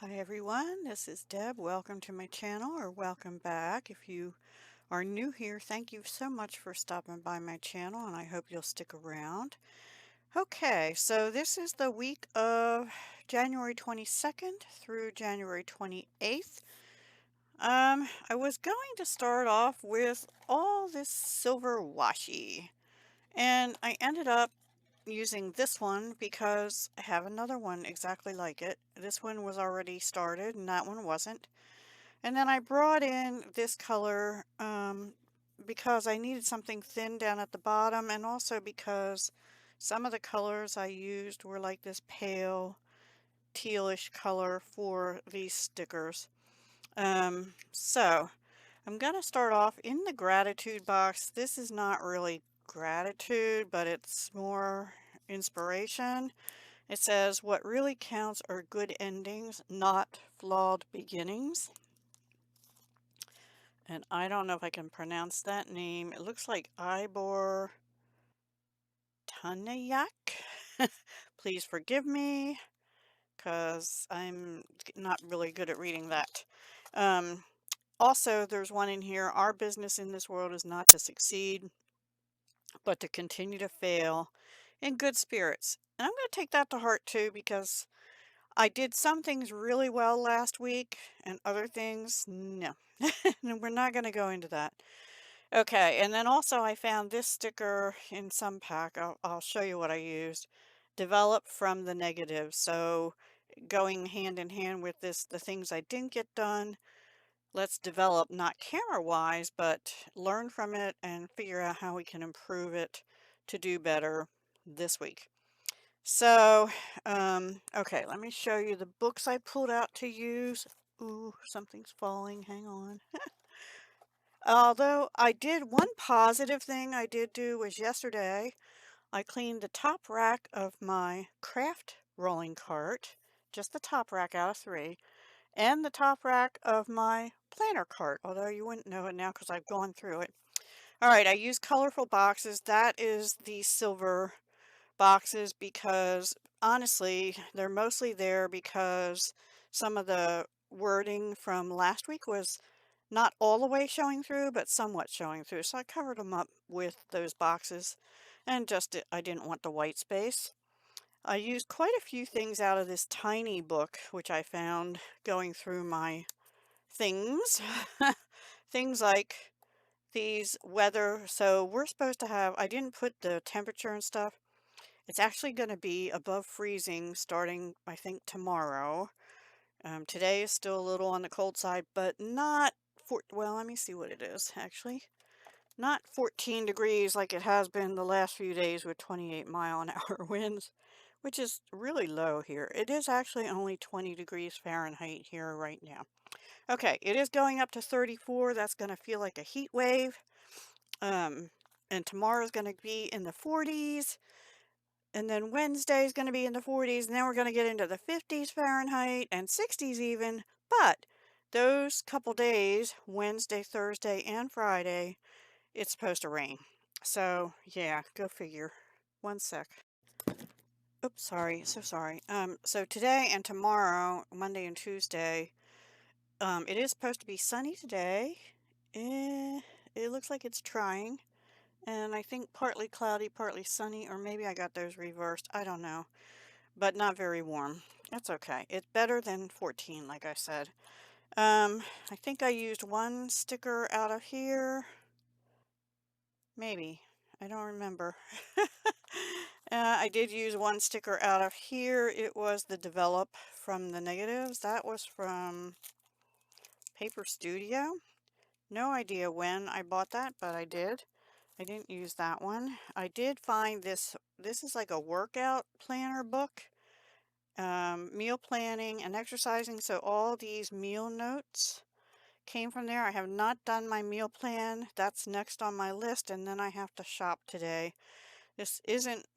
Hi everyone, this is Deb. Welcome to my channel, or welcome back. If you are new here, thank you so much for stopping by my channel, and I hope you'll stick around. Okay, so this is the week of January 22nd through January 28th. I was going to start off with all this silver washi, and I ended up using this one because I have another one exactly like it. This one was already started and that one wasn't. And then I brought in this color because I needed something thin down at the bottom, and also because some of the colors I used were like this pale tealish color for these stickers. So I'm going to start off in the gratitude box. This is not really gratitude, but it's more inspiration. It says, "What really counts are good endings, not flawed beginnings." And I don't know if I can pronounce that name. It looks like Ibor Tanayak. Please forgive me, because I'm not really good at reading that. Um, Also, there's one in here. "Our business in this world is not to succeed, but to continue to fail in good spirits." And I'm going to take that to heart too, because I did some things really well last week and other things, no. And we're not going to go into that. Okay, and then also I found this sticker in some pack. I'll show you what I used. "Develop from the negative." So going hand in hand with this, the things I didn't get done, let's develop, not camera-wise, but learn from it and figure out how we can improve it to do better this week. So, okay, let me show you the books I pulled out to use. Ooh, something's falling. Hang on. Although I did one positive thing I did do was yesterday, I cleaned the top rack of my craft rolling cart, just the top rack out of 3, and the top rack of my planner cart, although you wouldn't know it now because I've gone through it. All right, I use colorful boxes. That is the silver boxes, because honestly, they're mostly there because some of the wording from last week was not all the way showing through, but somewhat showing through. So I covered them up with those boxes, and just I didn't want the white space. I used quite a few things out of this tiny book, which I found going through my things. Things like these weather. So we're supposed to have, I didn't put the temperature and stuff. It's actually going to be above freezing starting, I think, tomorrow. Today is still a little on the cold side, but not well, let me see what it is, actually. Not 14 degrees like it has been the last few days with 28-mile-an-hour winds, which is really low here. It is actually only 20 degrees Fahrenheit here right now. Okay, it is going up to 34. That's going to feel like a heat wave. Um, and tomorrow's going to be in the 40s. And then Wednesday is going to be in the 40s, and then we're going to get into the 50s Fahrenheit and 60s even. But those couple days, Wednesday, Thursday, and Friday, it's supposed to rain. So, yeah, go figure. One sec. Oops, sorry. So sorry. So today and tomorrow, Monday and Tuesday, it is supposed to be sunny today. It looks like it's trying. And I think partly cloudy, partly sunny, or maybe I got those reversed. I don't know. But not very warm. That's okay. It's better than 14, like I said. I think I used one sticker out of here. Maybe. I don't remember. I did use one sticker out of here. It was the "Develop from the Negatives." That was from Paper Studio. No idea when I bought that, but I did. I didn't use that one. I did find this. This is like a workout planner book. Meal planning and exercising. So all these meal notes came from there. I have not done my meal plan. That's next on my list, and then I have to shop today. This isn't,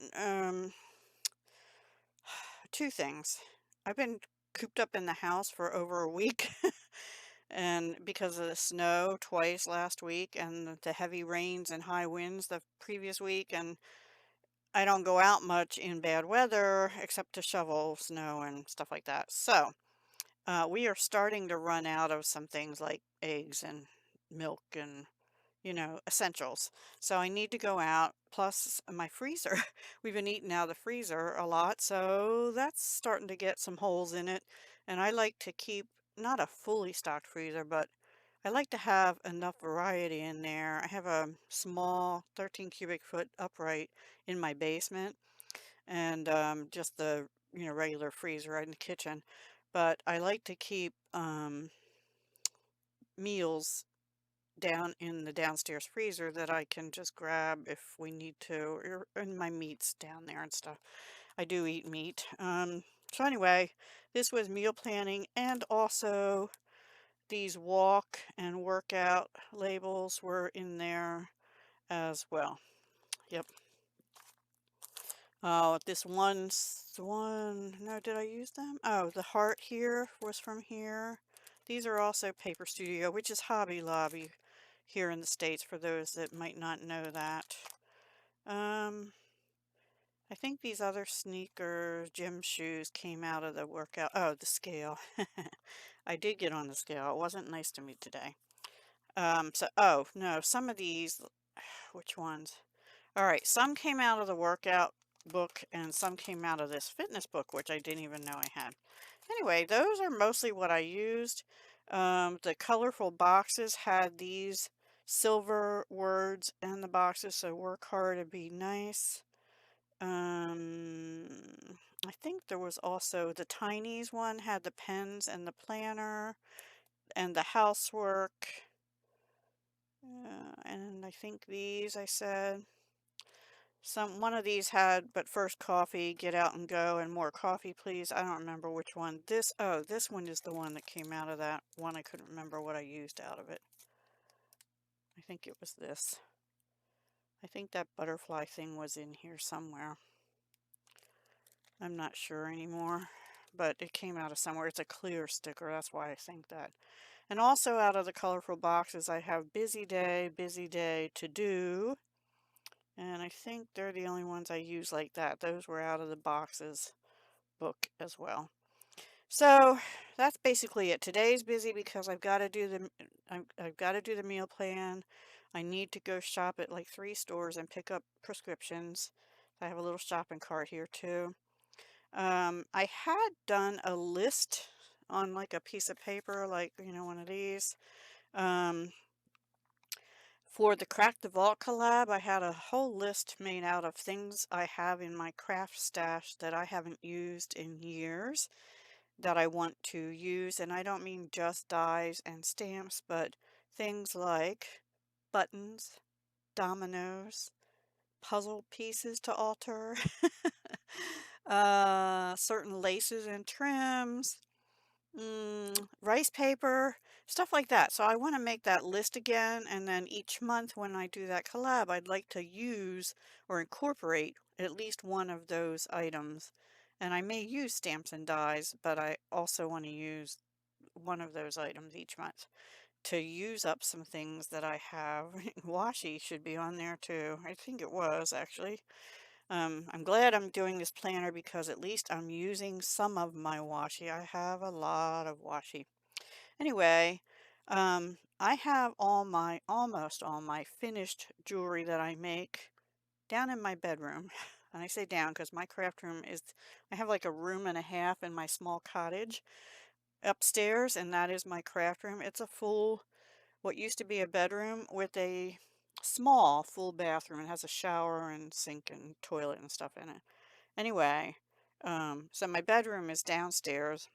two things. I've been cooped up in the house for over a week, and because of the snow twice last week and the heavy rains and high winds the previous week, and I don't go out much in bad weather except to shovel snow and stuff like that. So, We are starting to run out of some things like eggs and milk and essentials. So I need to go out. Plus, my freezer. We've been eating out of the freezer a lot, so that's starting to get some holes in it. And I like to keep not a fully stocked freezer, but I like to have enough variety in there. I have a small 13 cubic foot upright in my basement, and just the regular freezer right in the kitchen. But I like to keep meals down in the downstairs freezer that I can just grab if we need to, or and my meat's down there and stuff. I do eat meat. So anyway, this was meal planning, and also these walk and workout labels were in there as well. Yep. Oh, this one, no, did I use them? Oh, the heart here was from here. These are also Paper Studio, which is Hobby Lobby here in the States for those that might not know that. Um, I think these other sneakers, gym shoes came out of the workout. Oh, the scale. I did get on the scale. It wasn't nice to me today. Oh, no, some of these, which ones? All right, some came out of the workout book and some came out of this fitness book, which I didn't even know I had. Anyway, those are mostly what I used. The colorful boxes had these silver words in the boxes, so work hard to be nice. Um, I think there was also the Tiny's one had the pens and the planner and the housework. And I think these I said. One of these had, but first coffee, get out and go, and more coffee, please. I don't remember which one. This one is the one that came out of that one. I couldn't remember what I used out of it. I think it was this. I think that butterfly thing was in here somewhere. I'm not sure anymore, but it came out of somewhere. It's a clear sticker, that's why I think that. And also out of the colorful boxes, I have busy day to do. And I think they're the only ones I use like that. Those were out of the boxes book as well. So that's basically it. Today's busy because I've got to do the meal plan. I need to go shop at like 3 stores and pick up prescriptions. I have a little shopping cart here too. I had done a list on like a piece of paper, like one of these. Um, for the Crack the Vault collab, I had a whole list made out of things I have in my craft stash that I haven't used in years that I want to use. And I don't mean just dies and stamps, but things like buttons, dominoes, puzzle pieces to alter, certain laces and trims, rice paper, stuff like that. So I want to make that list again, and then each month when I do that collab, I'd like to use or incorporate at least one of those items. And I may use stamps and dies, but I also want to use one of those items each month to use up some things that I have. Washi should be on there too. I think it was actually. I'm glad I'm doing this planner because at least I'm using some of my washi. I have a lot of washi. Anyway, I have almost all my finished jewelry that I make down in my bedroom. And I say down because my craft room I have like a room and a half in my small cottage upstairs, and that is my craft room. It's a full, what used to be a bedroom with a small full bathroom. It has a shower and sink and toilet and stuff in it. Anyway, so my bedroom is downstairs,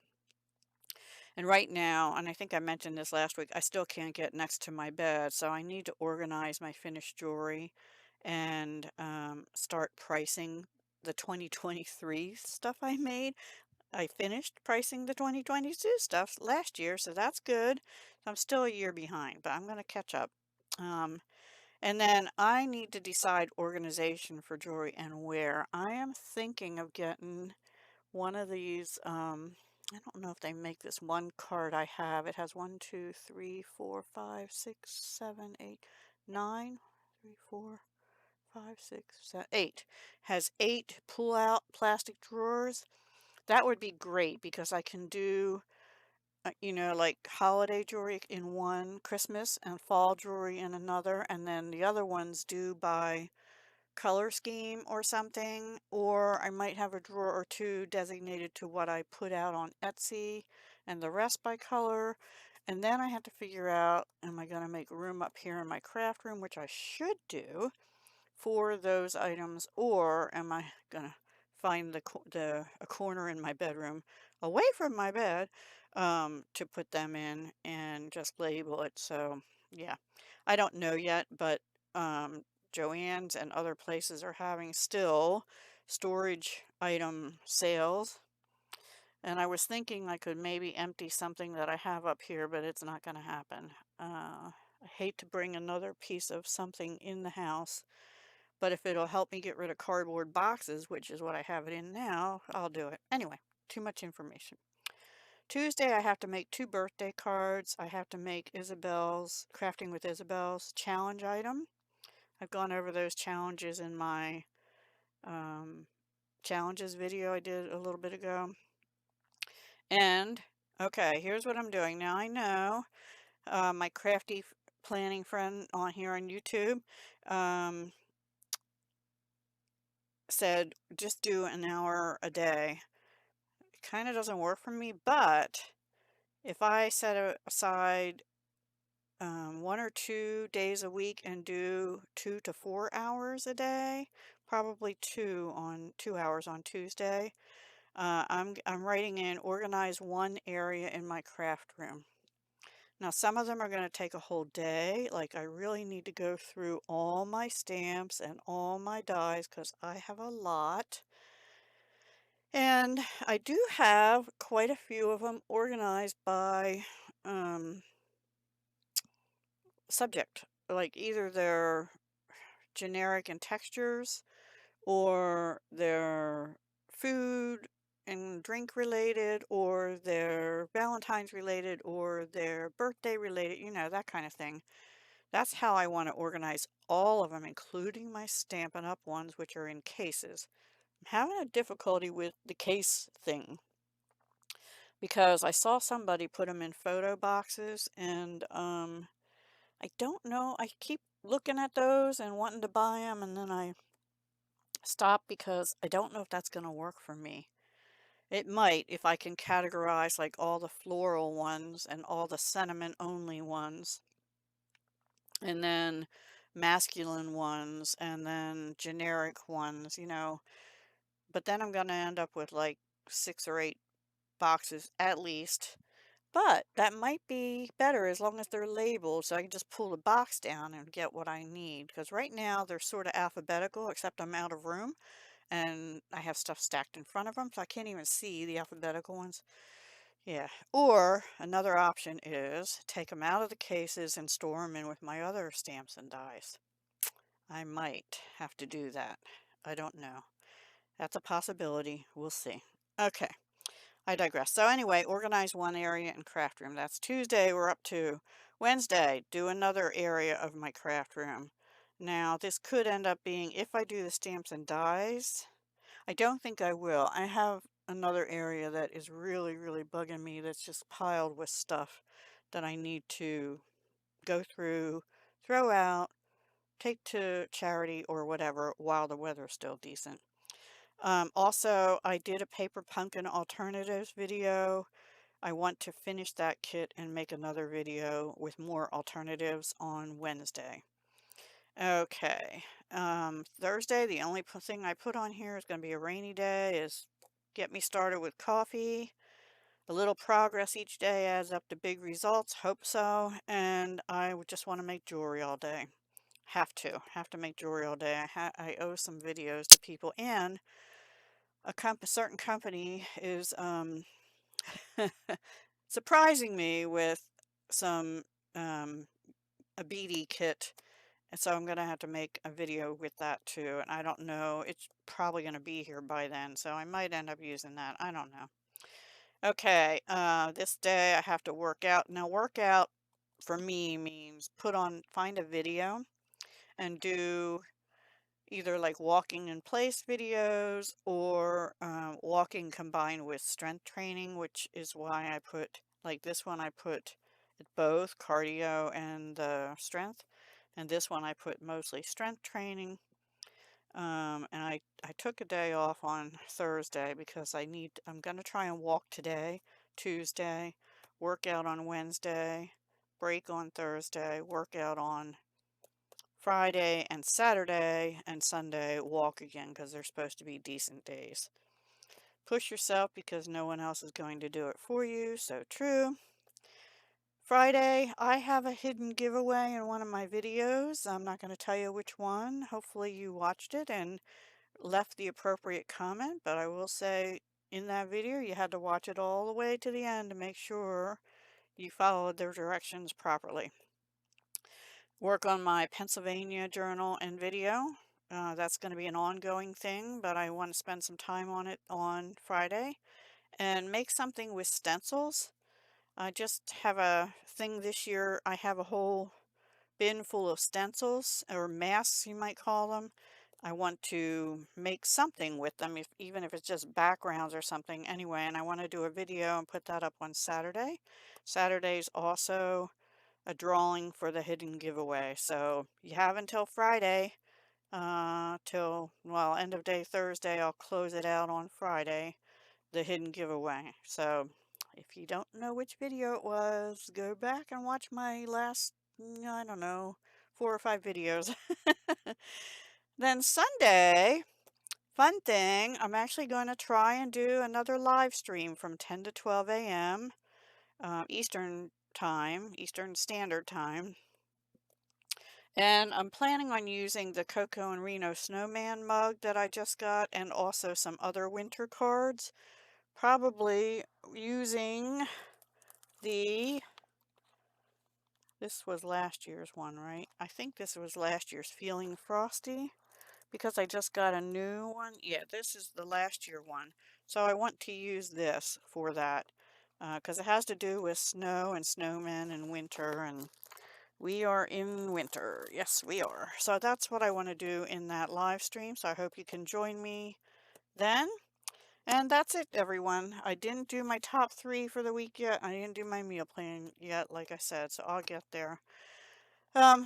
and right now, and I think I mentioned this last week, I still can't get next to my bed, so I need to organize my finished jewelry and start pricing the 2023 stuff I made. I finished pricing the 2022 stuff last year, so that's good. So I'm still a year behind, but I'm going to catch up. Um, and then I need to decide organization for jewelry and where. I am thinking of getting one of these. I don't know if they make this one card I have. It has 1, 2, 3, 4, 5, 6, 7, 8, 9, 3, 4, 5, 6, 7, 8. Has 8 pull-out plastic drawers. That would be great because I can do you know, like holiday jewelry in one, Christmas and fall jewelry in another, and then the other ones due by color scheme or something, or I might have a drawer or two designated to what I put out on Etsy and the rest by color. And then I have to figure out, am I going to make room up here in my craft room, which I should do for those items, or am I going to find a corner in my bedroom away from my bed to put them in and just label it. So yeah, I don't know yet, but um, Joann's and other places are having still storage item sales. And I was thinking I could maybe empty something that I have up here, but it's not going to happen. I hate to bring another piece of something in the house, but if it'll help me get rid of cardboard boxes, which is what I have it in now, I'll do it. Anyway, too much information. Tuesday, I have to make 2 birthday cards. I have to make Isabel's, Crafting with Isabel's challenge item. I've gone over those challenges in my um, challenges video I did a little bit ago. And, okay, here's what I'm doing. Now I know my crafty planning friend on here on YouTube um, said just do an hour a day. It kind of doesn't work for me, but if I set aside 1 or 2 days a week and do 2 to 4 hours a day, probably 2 hours on Tuesday. I'm writing in organize one area in my craft room. Now some of them are going to take a whole day. Like I really need to go through all my stamps and all my dies because I have a lot. And I do have quite a few of them organized by um, subject. Like either they're generic in textures or they're food and drink related or they're Valentine's related or they're birthday related, you know, that kind of thing. That's how I want to organize all of them, including my Stampin' Up! Ones, which are in cases. I'm having a difficulty with the case thing because I saw somebody put them in photo boxes and I don't know. I keep looking at those and wanting to buy them, and then I stop because I don't know if that's going to work for me. It might if I can categorize like all the floral ones and all the sentiment only ones, and then masculine ones, and then generic ones, you know. But then I'm going to end up with like 6 or 8 boxes at least. But that might be better as long as they're labeled so I can just pull the box down and get what I need. Because right now they're sort of alphabetical, except I'm out of room and I have stuff stacked in front of them, so I can't even see the alphabetical ones. Yeah. Or another option is take them out of the cases and store them in with my other stamps and dies. I might have to do that. I don't know. That's a possibility. We'll see. Okay. I digress. So anyway, organize one area in craft room. That's Tuesday. We're up to Wednesday. Do another area of my craft room. Now, this could end up being, if I do the stamps and dies, I don't think I will. I have another area that is really, really bugging me that's just piled with stuff that I need to go through, throw out, take to charity or whatever while the weather's still decent. Also, I did a paper pumpkin alternatives video. I want to finish that kit and make another video with more alternatives on Wednesday. Okay. Thursday, the only thing I put on here is going to be a rainy day, is get me started with coffee. A little progress each day adds up to big results. Hope so. And I would just want to make jewelry all day. Have to make jewelry all day. I owe some videos to people, and a certain company is surprising me with some a beadie kit. And so I'm going to have to make a video with that too. And I don't know, it's probably going to be here by then. So I might end up using that. I don't know. Okay, this day I have to work out. Now workout for me means find a video and do either like walking in place videos or walking combined with strength training, which is why I put Like this one I put both cardio and strength, and this one I put mostly strength training. And I took a day off on Thursday because I'm going to try and walk today, Tuesday, work out on Wednesday, break on Thursday, work out on Friday and Saturday, and Sunday walk again because they're supposed to be decent days. Push yourself because no one else is going to do it for you. So true. Friday, I have a hidden giveaway in one of my videos. I'm not going to tell you which one. Hopefully you watched it and left the appropriate comment, but I will say in that video you had to watch it all the way to the end to make sure you followed the directions properly. Work on my Pennsylvania journal and video. That's going to be an ongoing thing, but I want to spend some time on it on Friday and make something with stencils. I just have a thing this year. I have a whole bin full of stencils or masks, you might call them. I want to make something with them, even if it's just backgrounds or something anyway, and I want to do a video and put that up on Saturday. Saturday's also a drawing for the hidden giveaway, so you have until Friday, well, end of day Thursday. I'll close it out on Friday, the hidden giveaway. So if you don't know which video it was, go back and watch my last, I don't know, 4 or 5 videos. Then Sunday, fun thing, I'm actually going to try and do another live stream from 10 to 12 a.m. Eastern time, Eastern Standard Time. And I'm planning on using the Coco and Reno Snowman mug that I just got and also some other winter cards. Probably using this was last year's one, right? I think this was last year's Feeling Frosty because I just got a new one. Yeah, this is the last year one. So I want to use this for that because it has to do with snow and snowmen and winter, and we are in winter. Yes, we are. So that's what I want to do in that live stream. So I hope you can join me then. And that's it, everyone. I didn't do my top 3 for the week yet. I didn't do my meal plan yet, like I said, so I'll get there.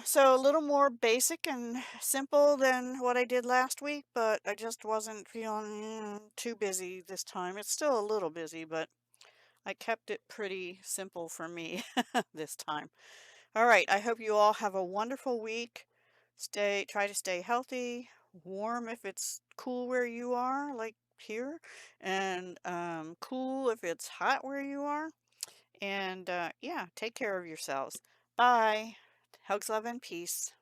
So a little more basic and simple than what I did last week, but I just wasn't feeling too busy this time. It's still a little busy, but I kept it pretty simple for me this time. All right, I hope you all have a wonderful week. Try to stay healthy, warm if it's cool where you are, like here, and cool if it's hot where you are. And yeah, take care of yourselves. Bye. Hugs, love, and peace.